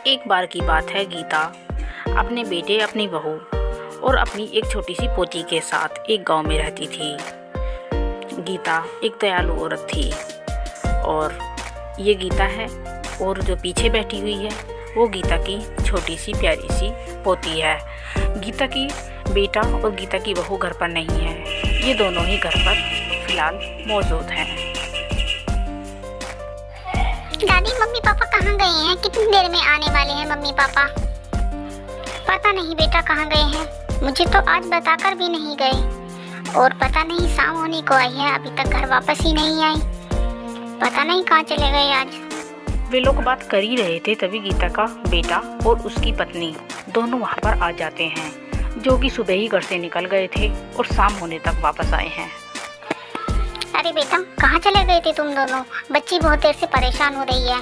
एक बार की बात है, गीता अपने बेटे, अपनी बहू और अपनी एक छोटी सी पोती के साथ एक गांव में रहती थी। गीता एक दयालु औरत थी और ये गीता है, और जो पीछे बैठी हुई है वो गीता की छोटी सी प्यारी सी पोती है। गीता की बेटा और गीता की बहू घर पर नहीं है, ये दोनों ही घर पर फिलहाल मौजूद हैं। दादी, मम्मी पापा कहाँ गए हैं? कितनी देर में आने वाले हैं मम्मी पापा? पता नहीं बेटा कहाँ गए हैं, मुझे तो आज बताकर भी नहीं गए। और पता नहीं शाम होने को आई है, अभी तक घर वापस ही नहीं आई। पता नहीं कहाँ चले गए आज। वे लोग बात कर ही रहे थे, तभी गीता का बेटा और उसकी पत्नी दोनों वहाँ पर आ जाते हैं, जो कि सुबह ही घर से निकल गए थे और शाम होने तक वापस आए हैं। अरे बेटा, कहाँ चले गए थे तुम दोनों? बच्ची बहुत देर से परेशान हो रही है।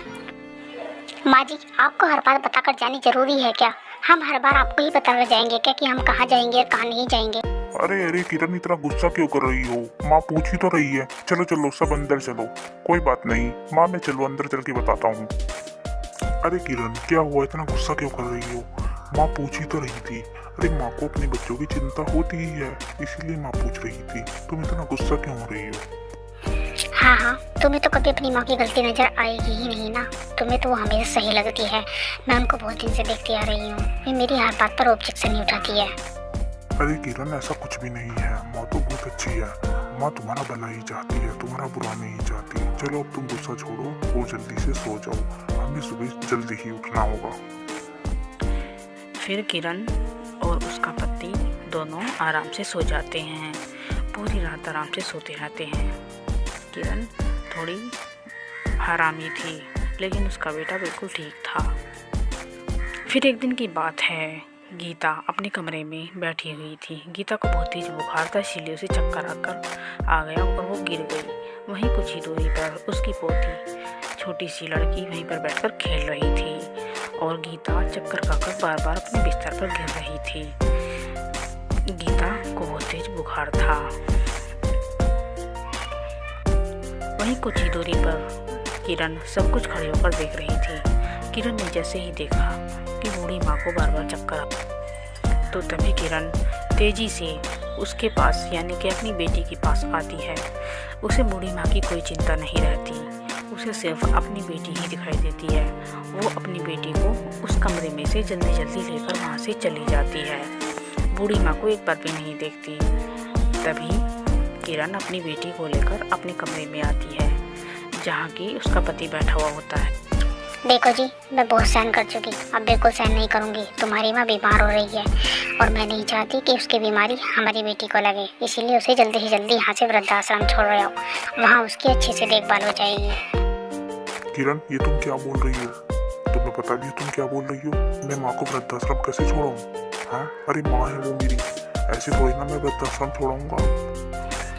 माँ जी, आपको हर बार बताकर जानी जरूरी है क्या? हम हर बार आपको ही बताकर जाएंगे क्या कि हम कहाँ जाएंगे और कहाँ नहीं जाएंगे? अरे अरे किरण, इतना गुस्सा क्यों कर रही हो? माँ पूछ ही तो रही है। चलो चलो सब अंदर चलो। कोई बात नहीं माँ, मैं चलो अंदर चल के बताता हूँ। अरे किरण, क्या हुआ? इतना गुस्सा क्यों कर रही हो? माँ पूछ ही तो रही थी। अरे माँ को अपने बच्चों की चिंता होती ही है, इसीलिए माँ पूछ रही थी। तुम इतना गुस्सा क्यों हो रही हो? हाँ हाँ, तुम्हें तो कभी अपनी माँ की गलती नजर आएगी ही नहीं ना। तुम्हें तो वो हमेशा सही लगती है। मैं उनको बहुत दिन से देखती आ रही हूँ, वे मेरी हर बात पर ऑब्जेक्शन नहीं उठाती है। अरे किरण, ऐसा कुछ भी नहीं है। माँ तो बहुत अच्छी है। माँ तुम्हारा भला ही चाहती है, तुम्हारा बुरा नहीं चाहती। चलो अब तुम गुस्सा छोड़ो और जल्दी से सो जाओ, हमें सुबह जल्दी ही उठना होगा। फिर किरण और उसका पति दोनों आराम से सो जाते हैं। पूरी रात आराम से सोते रहते हैं। किरण थोड़ी हरामी थी, लेकिन उसका बेटा बिल्कुल ठीक था। फिर एक दिन की बात है, गीता अपने कमरे में बैठी हुई थी। गीता को बहुत तेज बुखार था, इसीलिए उसे चक्कर आकर आ गया और वो गिर गई। वहीं कुछ ही दूरी पर उसकी पोती छोटी सी लड़की वहीं पर बैठकर खेल रही थी और गीता चक्कर खाकर बार बार अपने बिस्तर पर गिर रही थी। गीता को बहुत तेज बुखार था। वहीं कुछ ही दूरी पर किरण सब कुछ खड़े होकर देख रही थी। किरण ने जैसे ही देखा कि बूढ़ी माँ को बार बार चक्कर आ, तो तभी किरण तेजी से उसके पास यानी कि अपनी बेटी के पास आती है। उसे बूढ़ी माँ की कोई चिंता नहीं रहती, उसे सिर्फ अपनी बेटी ही दिखाई देती है। वो अपनी बेटी को उस कमरे में से जल्दी जल्दी लेकर वहाँ से चली जाती है। बूढ़ी माँ को एक बार भी नहीं देखती। तभी किरण अपनी बेटी को लेकर अपने कमरे में आती है, जहाँ की उसका पति बैठा हुआ होता है। देखो जी, मैं बहुत सहन कर चुकी, अब बिल्कुल सहन नहीं करूँगी। तुम्हारी माँ बीमार हो रही है और मैं नहीं चाहती कि उसकी बीमारी हमारी बेटी को लगे, इसीलिए उसे जल्दी से जल्दी यहाँ से वृद्धाश्रम छोड़ रहे हो। वहाँ उसकी अच्छे से देखभाल हो जाएगी। किरण, ये तुम क्या बोल रही हो? तुम्हें पता भी है तुम क्या बोल रही हो? मैं माँ को वृद्धाश्रम कैसे छोड़ाऊँ? हाँ, अरे माँ है वो मेरी, ऐसे थोड़ी ना मैं वृद्धाश्रम छोड़ाऊंगा।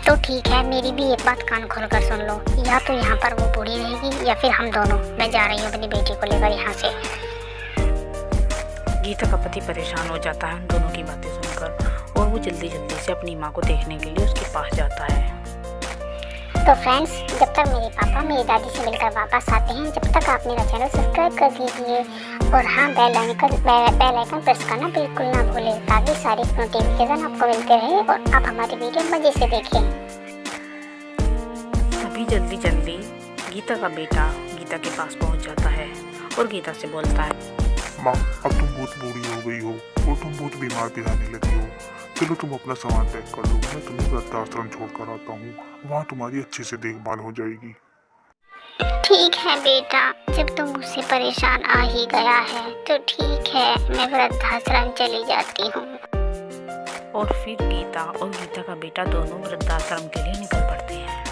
तो ठीक है, मेरी भी एक बात कान खोल कर सुन लो। या तो यहाँ पर वो बूढ़ी रहेगी या फिर हम दोनों। मैं जा रही हूँ अपनी बेटी को लेकर यहाँ से। गीता का पति परेशान हो जाता है उन दोनों की बातें सुनकर, और वो जल्दी जल्दी से अपनी माँ को देखने के लिए उसके पास जाता है। तो फ्रेंड्स, जब तक मेरे पापा मेरी दादी से मिलकर वापस आते हैं, जब तक आप मेरा चैनल सब्सक्राइब कर दीजिए और हाँ, बेल आइकन प्रेस करना बिल्कुल ना भूलें, ताकि सारी नोटिफिकेशन आपको मिलते रहे और आप हमारी वीडियो मजे से देखें। तभी जल्दी जल्दी गीता का बेटा गीता के पास पहुंच जाता है और गीता से बोलता है, माँ, अब तुम बहुत बूढ़ी हो गई हो और तुम बहुत बीमार भी रहने लगी हो। चलो तुम अपना सामान पैक कर लो, मैं तुम्हें वृद्धाश्रम छोड़ कर आता हूँ। वहाँ तुम्हारी अच्छे से देखभाल हो जाएगी। ठीक है बेटा, जब तुम मुझसे परेशान आ ही गया है तो ठीक है, मैं वृद्धाश्रम चली जाती हूँ। और फिर गीता और गीता का बेटा दोनों वृद्धाश्रम के लिए निकल पड़ते हैं।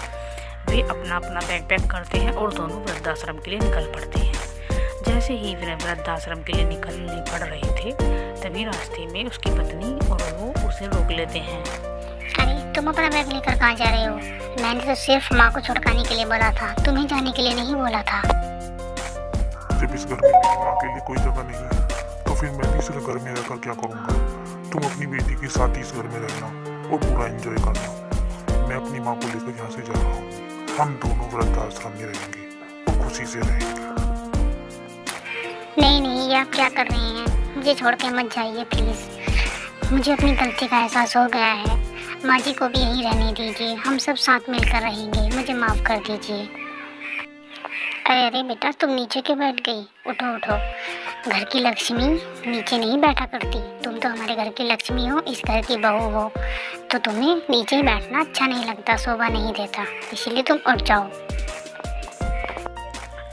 वे अपना अपना बैग पैक करते हैं और दोनों वृद्धाश्रम के लिए निकल पड़ते हैं। जैसे ही वे वृद्धाश्रम के लिए निकलने पड़ रहे थे, तभी रास्ते में उसकी पत्नी और वो उसे रोक लेते हैं। अरे, तुम अपना बैग लेकर कहाँ जा रहे हो? मैंने तो सिर्फ माँ को छुड़काने के लिए बोला था, तुम्हें जाने के लिए नहीं बोला था। जब इस घर में मेरी माँ के लिए कोई जगह नहीं है, तो फिर मैं भी इस घर में रहकर क्या करूँगा? तुम अपनी बेटी के साथ ही इस घर में रहना और पूरा एंजॉय करना। मैं अपनी माँ को लेकर यहाँ से जा रहा हूँ। हम दोनों वृद्धाश्रम में रहेंगे और खुशी से रहेंगे। नहीं नहीं, ये आप क्या कर रहे हैं? मुझे छोड़ के मत जाइए प्लीज़। मुझे अपनी गलती का एहसास हो गया है। माँ जी को भी यहीं रहने दीजिए, हम सब साथ मिलकर रहेंगे। मुझे माफ़ कर दीजिए। अरे अरे बेटा, तुम नीचे क्यों बैठ गई? उठो उठो, घर की लक्ष्मी नीचे नहीं बैठा करती। तुम तो हमारे घर की लक्ष्मी हो, इस घर की बहू हो, तो तुम्हें नीचे ही बैठना अच्छा नहीं लगता, शोभा नहीं देता, इसीलिए तुम उठ जाओ।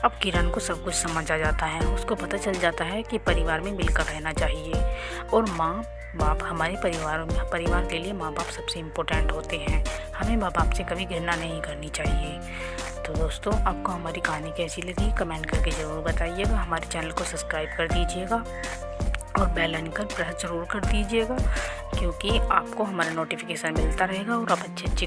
अब किरण को सब कुछ समझ आ जाता है। उसको पता चल जाता है कि परिवार में मिलकर रहना चाहिए और माँ बाप हमारे परिवार के लिए माँ बाप सबसे इम्पोर्टेंट होते हैं। हमें माँ बाप से कभी घृणा नहीं करनी चाहिए। तो दोस्तों, आपको हमारी कहानी कैसी लगी कमेंट करके ज़रूर बताइएगा। हमारे चैनल को सब्सक्राइब कर दीजिएगा और बेल आइकन प्रेस ज़रूर कर दीजिएगा, क्योंकि आपको हमारा नोटिफिकेशन मिलता रहेगा और आप अच्छी